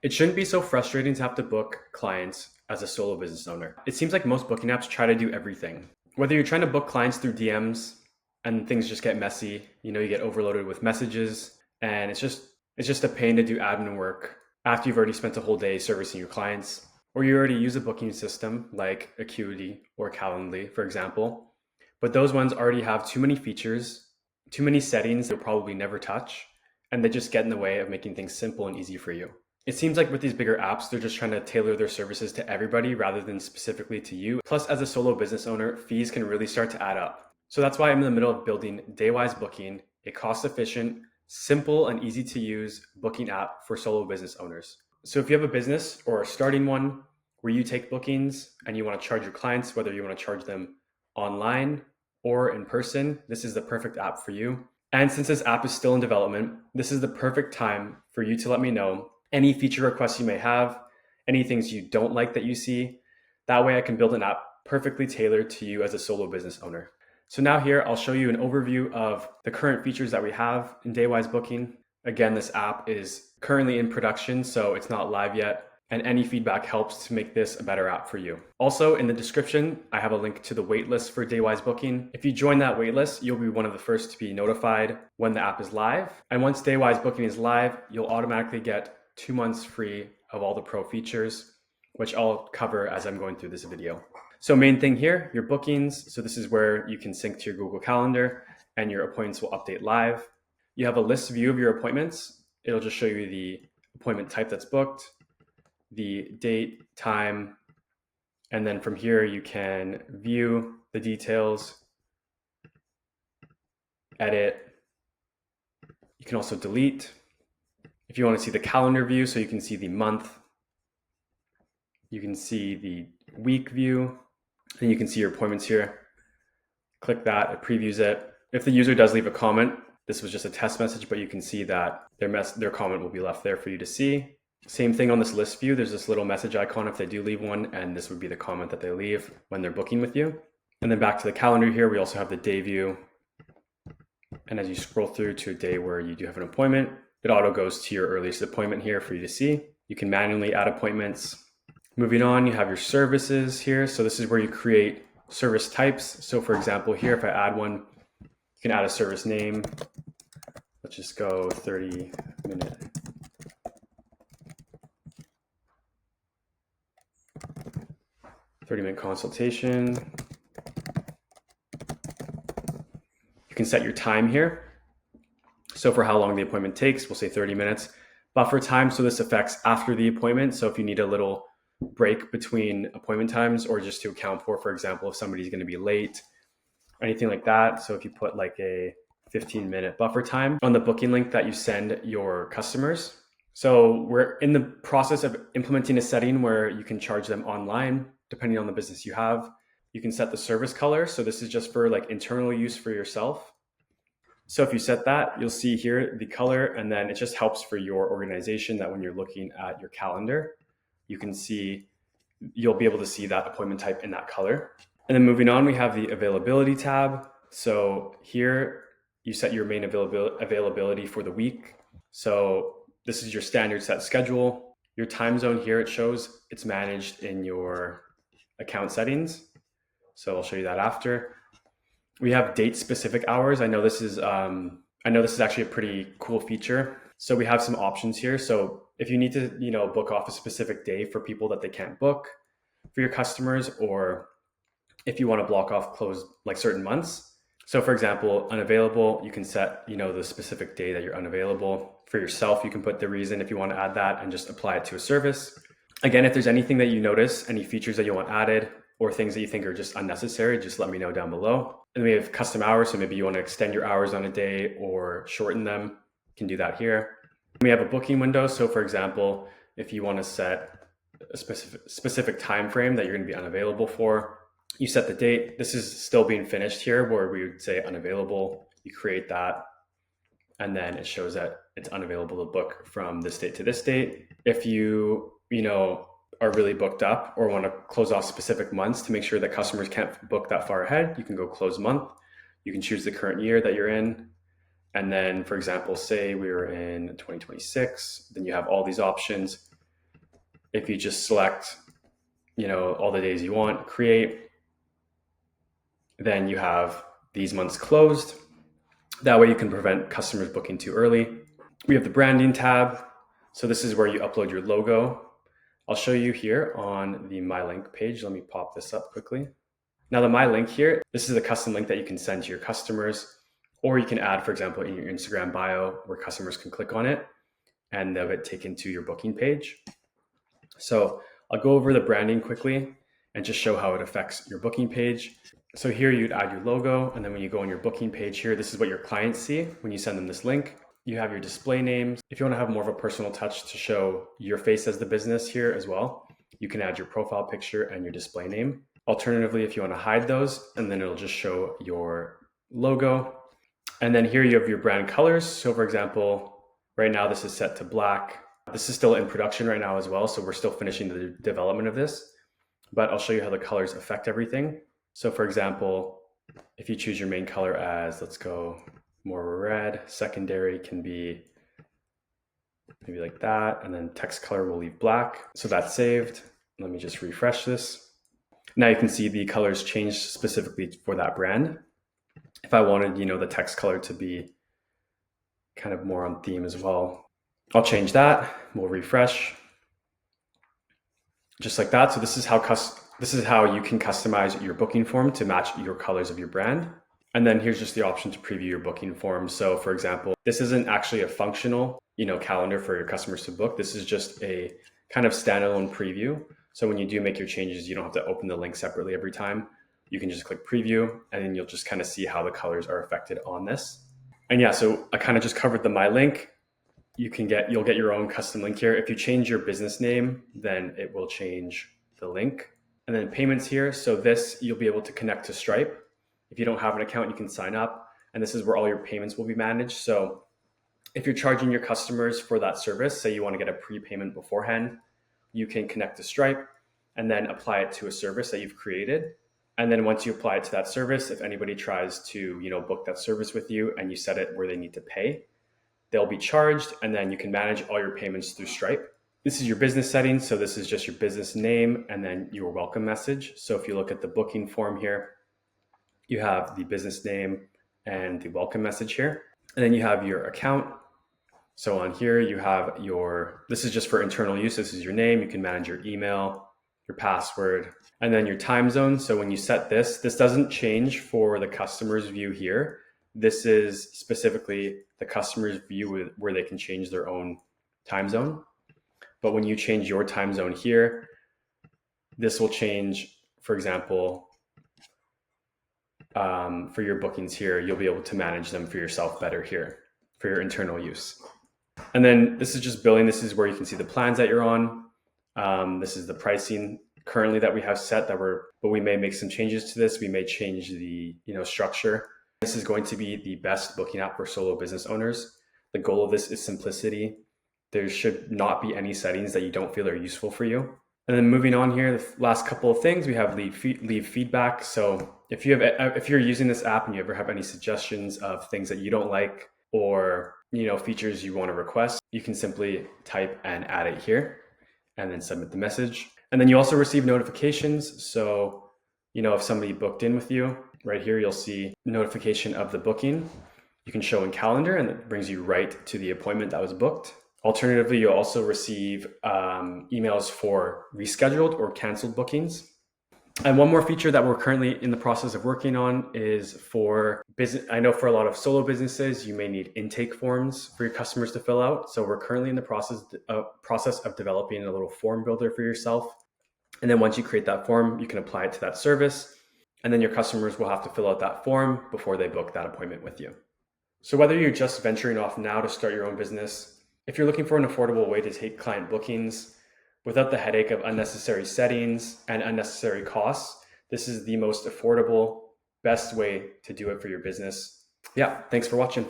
It shouldn't be so frustrating to have to book clients as a solo business owner. It seems like most booking apps try to do everything. Whether you're trying to book clients through DMs and things just get messy, you get overloaded with messages, and it's just a pain to do admin work after you've already spent a whole day servicing your clients, or you already use a booking system like Acuity or Calendly, for example. But those ones already have too many features, too many settings you'll probably never touch, and they just get in the way of making things simple and easy for you. It seems like with these bigger apps, they're just trying to tailor their services to everybody rather than specifically to you. Plus, as a solo business owner, fees can really start to add up. So that's why I'm in the middle of building Daywise Booking, a cost-efficient, simple, and easy to use booking app for solo business owners. So if you have a business or are starting one where you take bookings and you want to charge your clients, whether you want to charge them online or in person, this is the perfect app for you. And since this app is still in development, this is the perfect time for you to let me know any feature requests you may have, any things you don't like that you see. That way I can build an app perfectly tailored to you as a solo business owner. So now here, I'll show you an overview of the current features that we have in Daywise Booking. Again, this app is currently in production, so it's not live yet, and any feedback helps to make this a better app for you. Also, in the description, I have a link to the waitlist for Daywise Booking. If you join that waitlist, you'll be one of the first to be notified when the app is live. And once Daywise Booking is live, you'll automatically get 2 months free of all the pro features, which I'll cover as I'm going through this video. So main thing here, your bookings. So this is where you can sync to your Google Calendar and your appointments will update live. You have a list view of your appointments. It'll just show you the appointment type that's booked, the date, time, and then from here you can view the details, edit. You can also delete. If you want to see the calendar view, so you can see the month, you can see the week view, and you can see your appointments here. Click that, it previews it. If the user does leave a comment, this was just a test message, but you can see that their comment will be left there for you to see. Same thing on this list view. There's this little message icon if they do leave one, and this would be the comment that they leave when they're booking with you. And then back to the calendar here, we also have the day view. And as you scroll through to a day where you do have an appointment, it auto goes to your earliest appointment here for you to see. You can manually add appointments. Moving on, you have your services here. So this is where you create service types. So for example, here, if I add one, you can add a service name. Let's just go 30-minute. Consultation. You can set your time here. So for how long the appointment takes, we'll say 30 minutes. Buffer time, so this affects after the appointment. So if you need a little break between appointment times or just to account for example, if somebody's going to be late, anything like that. So if you put like a 15-minute buffer time on the booking link that you send your customers. So we're in the process of implementing a setting where you can charge them online, depending on the business you have. You can set the service color. So this is just for like internal use for yourself. So if you set that, you'll see here the color, and then it just helps for your organization that when you're looking at your calendar, you'll be able to see that appointment type in that color. And then moving on, we have the availability tab. So here you set your main availability for the week. So this is your standard set schedule. Your time zone here, it shows it's managed in your account settings. So I'll show you that after. We have date specific hours. I know this is actually a pretty cool feature. So we have some options here. So if you need to, book off a specific day for people that they can't book for your customers, or if you want to block off close like certain months. So for example, unavailable, you can set, the specific day that you're unavailable. For yourself, you can put the reason if you want to add that and just apply it to a service. Again, if there's anything that you notice, any features that you want added or things that you think are just unnecessary, just let me know down below. And we have custom hours. So maybe you want to extend your hours on a day or shorten them. You can do that here. We have a booking window. So for example, if you want to set a specific time frame that you're going to be unavailable for, you set the date. This is still being finished here where we would say unavailable. You create that, and then it shows that it's unavailable to book from this date to this date. If you are really booked up or want to close off specific months to make sure that customers can't book that far ahead, you can go close month. You can choose the current year that you're in. And then, for example, say we were in 2026, then you have all these options. If you just select, all the days you want, create, then you have these months closed. That way you can prevent customers booking too early. We have the branding tab. So this is where you upload your logo. I'll show you here on the My Link page. Let me pop this up quickly. Now the My Link here, this is a custom link that you can send to your customers, or you can add, for example, in your Instagram bio where customers can click on it and they'll get taken to your booking page. So I'll go over the branding quickly and just show how it affects your booking page. So here you'd add your logo, and then when you go on your booking page here, this is what your clients see when you send them this link. You have your display names. If you want to have more of a personal touch to show your face as the business here as well, you can add your profile picture and your display name. Alternatively, if you want to hide those, and then it'll just show your logo. And then here you have your brand colors. So for example, right now this is set to black. This is still in production right now as well, so we're still finishing the development of this, but I'll show you how the colors affect everything. So for example, if you choose your main color as, let's go more red, secondary can be maybe like that, and then text color will leave black. So that's saved. Let me just refresh this. Now you can see the colors changed specifically for that brand. If I wanted, the text color to be kind of more on theme as well, I'll change that. We'll refresh just like that. So this is how you can customize your booking form to match your colors of your brand. And then here's just the option to preview your booking form. So for example, this isn't actually a functional, calendar for your customers to book. This is just a kind of standalone preview. So when you do make your changes, you don't have to open the link separately every time. You can just click preview, and then you'll just kind of see how the colors are affected on this. And yeah, so I kind of just covered the My Link. You'll get your own custom link here. If you change your business name, then it will change the link. And then payments here. So this, you'll be able to connect to Stripe. If you don't have an account, you can sign up, and this is where all your payments will be managed. So if you're charging your customers for that service, say you want to get a prepayment beforehand, you can connect to Stripe and then apply it to a service that you've created. And then once you apply it to that service, if anybody tries to, book that service with you and you set it where they need to pay, they'll be charged, and then you can manage all your payments through Stripe. This is your business settings. So this is just your business name and then your welcome message. So if you look at the booking form here, you have the business name and the welcome message here. And then you have your account. So on here, you have this is just for internal use. This is your name. You can manage your email, your password, and then your time zone. So when you set this doesn't change for the customer's view here. This is specifically the customer's view where they can change their own time zone. But when you change your time zone here, this will change, for example, for your bookings here, you'll be able to manage them for yourself better here for your internal use. And then this is just billing. This is where you can see the plans that you're on. This is the pricing currently that we have set but we may make some changes to this. We may change the structure. This is going to be the best booking app for solo business owners. The goal of this is simplicity. There should not be any settings that you don't feel are useful for you. And then moving on here, the last couple of things, we have leave feedback. So if you're using this app and you ever have any suggestions of things that you don't like or features you want to request, you can simply type and add it here and then submit the message. And then you also receive notifications. So if somebody booked in with you, right here you'll see notification of the booking. You can show in calendar, and it brings you right to the appointment that was booked. Alternatively, you'll also receive emails for rescheduled or canceled bookings. And one more feature that we're currently in the process of working on is for business. I know for a lot of solo businesses, you may need intake forms for your customers to fill out. So we're currently in the process of developing a little form builder for yourself. And then once you create that form, you can apply it to that service. And then your customers will have to fill out that form before they book that appointment with you. So whether you're just venturing off now to start your own business, if you're looking for an affordable way to take client bookings without the headache of unnecessary settings and unnecessary costs, this is the most affordable, best way to do it for your business. Yeah, thanks for watching.